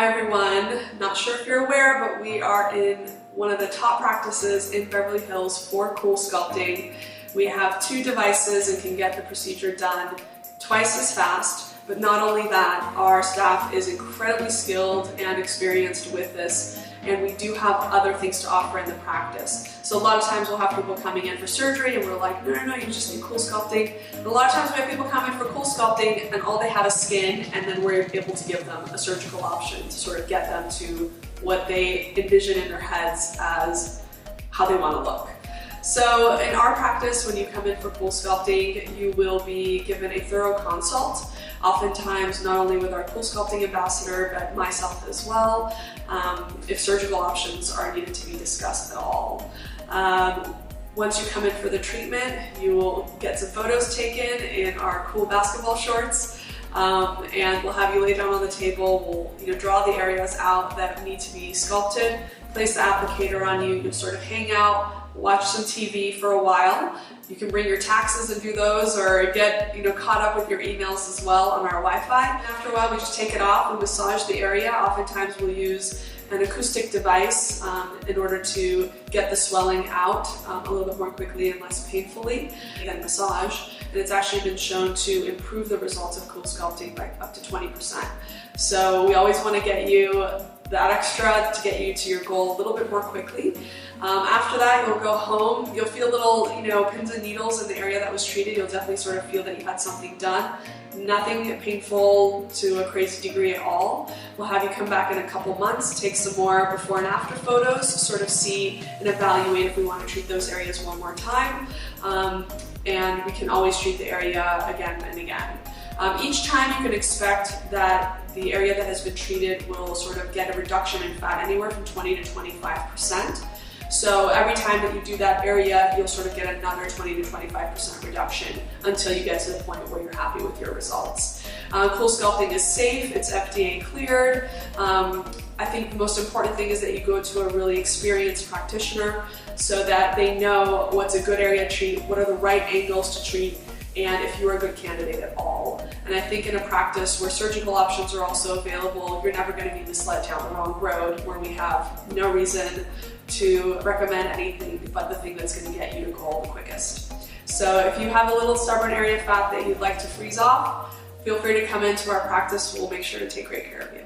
Hi everyone, not sure if you're aware, but we are in one of the top practices in Beverly Hills for Coolsculpting. We have 2 devices and can get the procedure done twice as fast, but not only that, our staff is incredibly skilled and experienced with this, and we do have other things to offer in the practice. So a lot of times we'll have people coming in for surgery and we're like, no, you just need Coolsculpting. And a lot of times we have people come in for Coolsculpting and all they have is skin, and then we're able to give them a surgical option to sort of get them to what they envision in their heads as how they want to look. So in our practice, when you come in for Coolsculpting, you will be given a thorough consult, oftentimes not only with our Coolsculpting ambassador, but myself as well, if surgical options are needed to be discussed at all. Once you come in for the treatment, you will get some photos taken in our cool basketball shorts, and we'll have you lay down on the table. We'll draw the areas out that need to be sculpted, place the applicator on you, you'll sort of hang out, watch some TV for a while. You can bring your taxes and do those, or get caught up with your emails as well on our Wi-Fi. After a while, we just take it off and massage the area. Oftentimes we'll use an acoustic device in order to get the swelling out a little bit more quickly and less painfully than massage. And it's actually been shown to improve the results of Coolsculpting by up to 20%. So we always want to get you that extra to get you to your goal a little bit more quickly. After that, you'll go home. You'll feel little, pins and needles in the area that was treated. You'll definitely sort of feel that you had something done. Nothing painful to a crazy degree at all. We'll have you come back in a couple months, take some more before and after photos, sort of see and evaluate if we want to treat those areas one more time. And we can always treat the area again and again. Each time you can expect that the area that has been treated will sort of get a reduction in fat, anywhere from 20 to 25%. So every time that you do that area, you'll sort of get another 20 to 25% reduction until you get to the point where you're happy with your results. Coolsculpting is safe, it's FDA cleared. I think the most important thing is that you go to a really experienced practitioner so that they know what's a good area to treat, what are the right angles to treat, and if you're a good candidate at all. And I think in a practice where surgical options are also available, you're never going to be misled down the wrong road where we have no reason to recommend anything but the thing that's going to get you to goal the quickest. So if you have a little stubborn area of fat that you'd like to freeze off, feel free to come into our practice. We'll make sure to take great care of you.